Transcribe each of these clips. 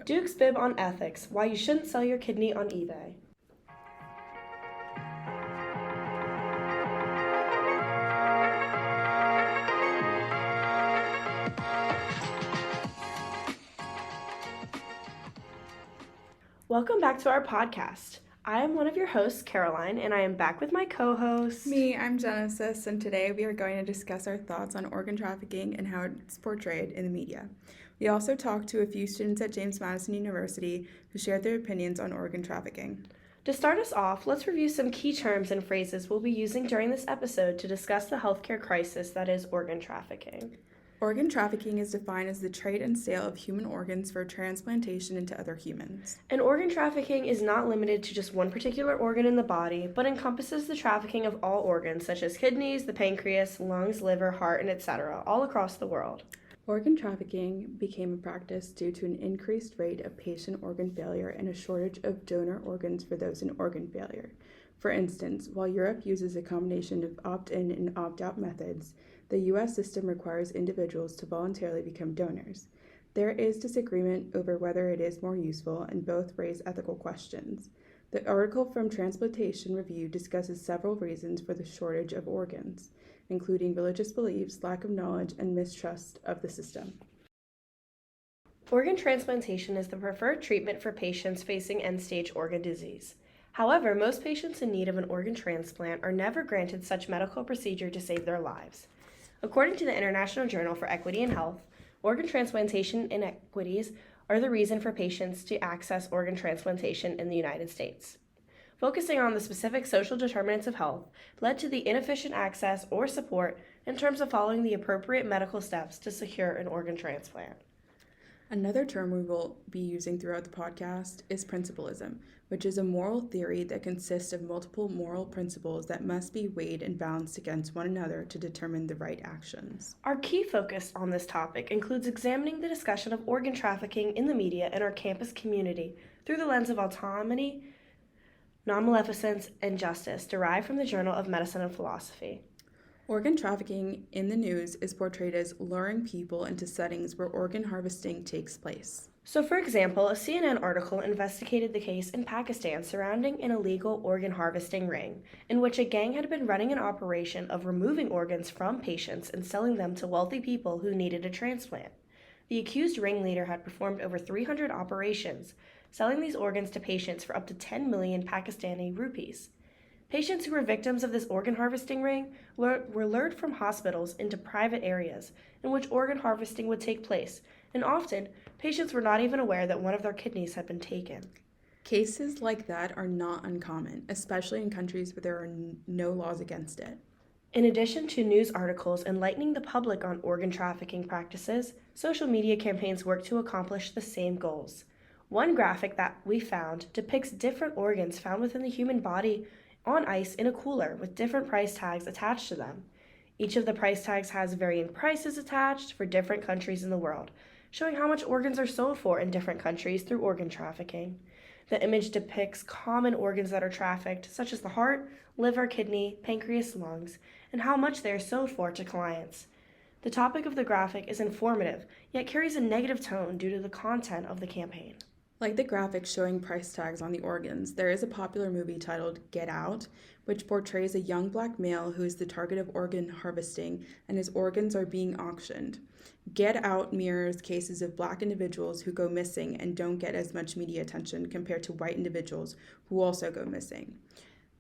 Duke's Bib on Ethics, Why You Shouldn't Sell Your Kidney on eBay. Welcome back to our podcast. I am one of your hosts, Caroline, and I am back with my co-host. Me, I'm Genesis, and today we are going to discuss our thoughts on organ trafficking and how it's portrayed in the media. We also talked to a few students at James Madison University who shared their opinions on organ trafficking. To start us off, let's review some key terms and phrases we'll be using during this episode to discuss the healthcare crisis that is organ trafficking. Organ trafficking is defined as the trade and sale of human organs for transplantation into other humans. And organ trafficking is not limited to just one particular organ in the body, but encompasses the trafficking of all organs, such as kidneys, the pancreas, lungs, liver, heart, and etc., all across the world. Organ trafficking became a practice due to an increased rate of patient organ failure and a shortage of donor organs for those in organ failure. For instance, while Europe uses a combination of opt-in and opt-out methods, the U.S. system requires individuals to voluntarily become donors. There is disagreement over whether it is more useful, and both raise ethical questions. The article from Transplantation Review discusses several reasons for the shortage of organs, including religious beliefs, lack of knowledge, and mistrust of the system. Organ transplantation is the preferred treatment for patients facing end-stage organ disease. However, most patients in need of an organ transplant are never granted such medical procedure to save their lives. According to the International Journal for Equity in Health, organ transplantation inequities are the reason for patients to access organ transplantation in the United States. Focusing on the specific social determinants of health led to the inefficient access or support in terms of following the appropriate medical steps to secure an organ transplant. Another term we will be using throughout the podcast is principlism, which is a moral theory that consists of multiple moral principles that must be weighed and balanced against one another to determine the right actions. Our key focus on this topic includes examining the discussion of organ trafficking in the media and our campus community through the lens of autonomy, non-maleficence, and justice derived from the Journal of Medicine and Philosophy. Organ trafficking in the news is portrayed as luring people into settings where organ harvesting takes place. So, for example, a CNN article investigated the case in Pakistan surrounding an illegal organ harvesting ring, in which a gang had been running an operation of removing organs from patients and selling them to wealthy people who needed a transplant. The accused ringleader had performed over 300 operations, selling these organs to patients for up to 10 million Pakistani rupees. Patients who were victims of this organ harvesting ring were lured from hospitals into private areas in which organ harvesting would take place, and often, patients were not even aware that one of their kidneys had been taken. Cases like that are not uncommon, especially in countries where there are no laws against it. In addition to news articles enlightening the public on organ trafficking practices, social media campaigns work to accomplish the same goals. One graphic that we found depicts different organs found within the human body on ice in a cooler with different price tags attached to them. Each of the price tags has varying prices attached for different countries in the world, showing how much organs are sold for in different countries through organ trafficking. The image depicts common organs that are trafficked, such as the heart, liver, kidney, pancreas, lungs, and how much they are sold for to clients. The topic of the graphic is informative, yet carries a negative tone due to the content of the campaign. Like the graphics showing price tags on the organs, there is a popular movie titled Get Out, which portrays a young black male who is the target of organ harvesting and his organs are being auctioned. Get Out mirrors cases of black individuals who go missing and don't get as much media attention compared to white individuals who also go missing.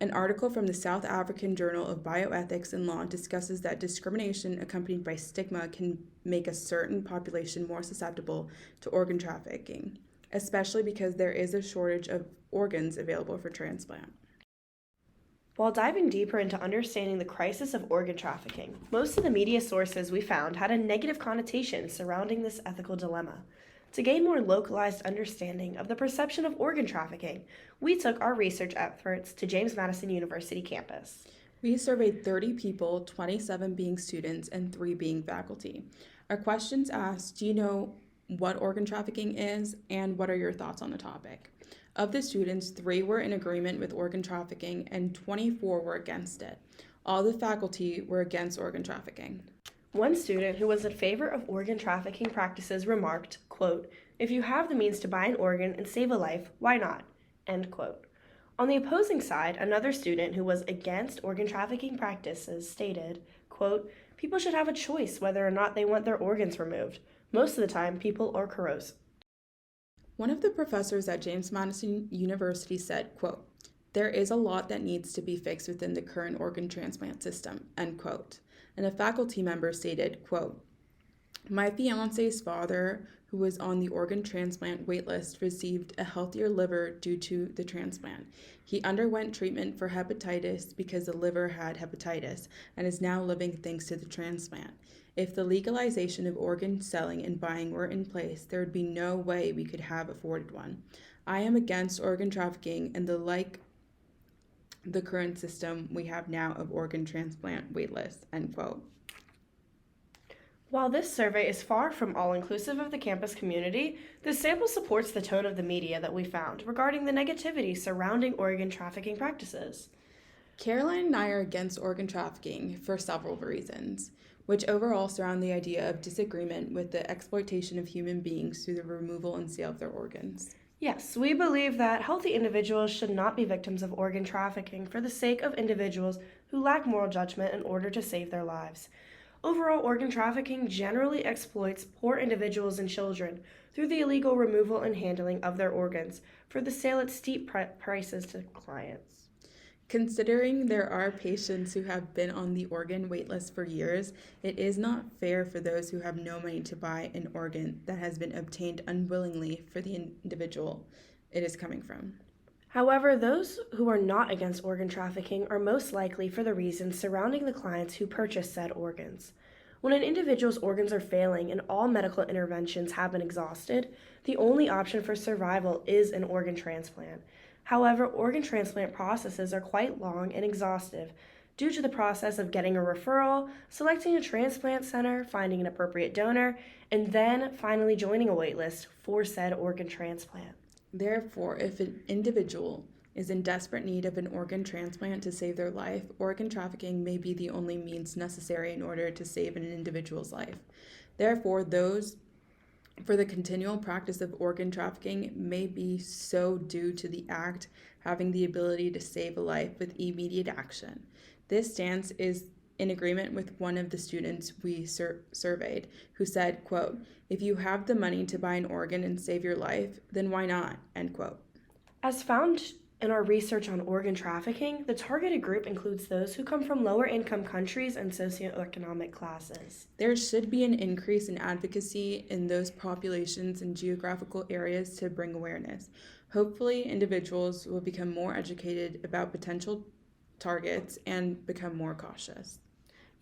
An article from the South African Journal of Bioethics and Law discusses that discrimination accompanied by stigma can make a certain population more susceptible to organ trafficking, especially because there is a shortage of organs available for transplant. While diving deeper into understanding the crisis of organ trafficking, most of the media sources we found had a negative connotation surrounding this ethical dilemma. To gain more localized understanding of the perception of organ trafficking, we took our research efforts to James Madison University campus. We surveyed 30 people, 27 being students and 3 being faculty. Our questions asked, do you know what organ trafficking is, and what are your thoughts on the topic? Of the students, 3 were in agreement with organ trafficking and 24 were against it. All the faculty were against organ trafficking. One student who was in favor of organ trafficking practices remarked, quote, If you have the means to buy an organ and save a life, why not? End quote. On the opposing side, another student who was against organ trafficking practices stated, quote, people should have a choice whether or not they want their organs removed. Most of the time, people are corrosive. One of the professors at James Madison University said, quote, there is a lot that needs to be fixed within the current organ transplant system, end quote. And a faculty member stated, quote, my fiance's father, who was on the organ transplant waitlist, received a healthier liver due to the transplant. He underwent treatment for hepatitis because the liver had hepatitis and is now living thanks to the transplant. If the legalization of organ selling and buying were in place, there would be no way we could have afforded one. I am against organ trafficking and the current system we have now of organ transplant waitlists, end quote. While this survey is far from all-inclusive of the campus community, this sample supports the tone of the media that we found regarding the negativity surrounding organ trafficking practices. Caroline and I are against organ trafficking for several reasons, which overall surround the idea of disagreement with the exploitation of human beings through the removal and sale of their organs. Yes, we believe that healthy individuals should not be victims of organ trafficking for the sake of individuals who lack moral judgment in order to save their lives. Overall, organ trafficking generally exploits poor individuals and children through the illegal removal and handling of their organs for the sale at steep prices to clients. Considering there are patients who have been on the organ waitlist for years, it is not fair for those who have no money to buy an organ that has been obtained unwillingly for the individual it is coming from. However, those who are not against organ trafficking are most likely for the reasons surrounding the clients who purchase said organs. When an individual's organs are failing and all medical interventions have been exhausted, the only option for survival is an organ transplant. However, organ transplant processes are quite long and exhaustive due to the process of getting a referral, selecting a transplant center, finding an appropriate donor, and then finally joining a waitlist for said organ transplant. Therefore, if an individual is in desperate need of an organ transplant to save their life, organ trafficking may be the only means necessary in order to save an individual's life. Therefore, those for the continual practice of organ trafficking may be so due to the act having the ability to save a life with immediate action. This stance is in agreement with one of the students we surveyed, who said, quote, if you have the money to buy an organ and save your life, then why not, end quote. As found in our research on organ trafficking, the targeted group includes those who come from lower income countries and socioeconomic classes. There should be an increase in advocacy in those populations and geographical areas to bring awareness. Hopefully, individuals will become more educated about potential targets and become more cautious.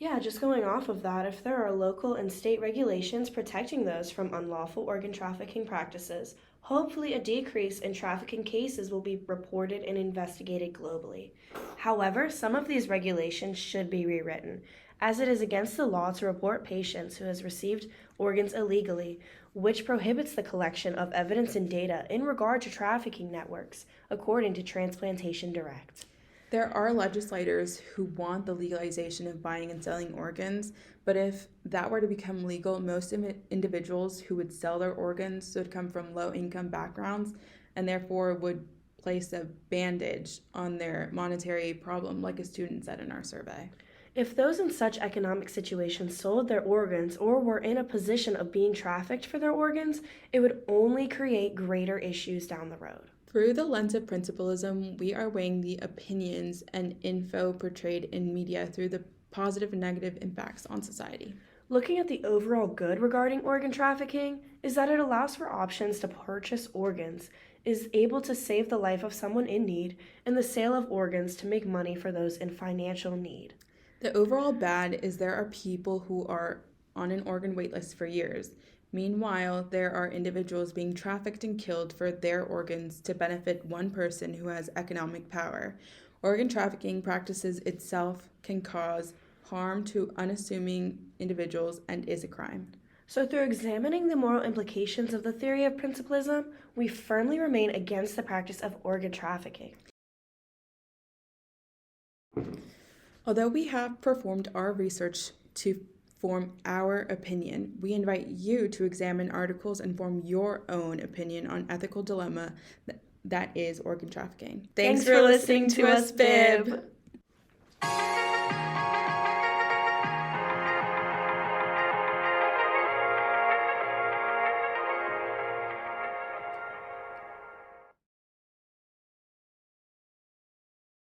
Yeah, just going off of that, if there are local and state regulations protecting those from unlawful organ trafficking practices, hopefully a decrease in trafficking cases will be reported and investigated globally. However, some of these regulations should be rewritten, as it is against the law to report patients who has received organs illegally, which prohibits the collection of evidence and data in regard to trafficking networks, according to Transplantation Direct. There are legislators who want the legalization of buying and selling organs, but if that were to become legal, most individuals who would sell their organs would come from low-income backgrounds and therefore would place a bandage on their monetary problem, like a student said in our survey. If those in such economic situations sold their organs or were in a position of being trafficked for their organs, it would only create greater issues down the road. Through the lens of principalism, we are weighing the opinions and info portrayed in media through the positive and negative impacts on society. Looking at the overall good regarding organ trafficking is that it allows for options to purchase organs, is able to save the life of someone in need, and the sale of organs to make money for those in financial need. The overall bad is there are people who are on an organ waitlist for years. Meanwhile, there are individuals being trafficked and killed for their organs to benefit one person who has economic power. Organ trafficking practices itself can cause harm to unassuming individuals and is a crime. So through examining the moral implications of the theory of principalism, we firmly remain against the practice of organ trafficking. Although we have performed our research to form our opinion. We invite you to examine articles and form your own opinion on ethical dilemma that is organ trafficking. Thanks for listening to us, Bib.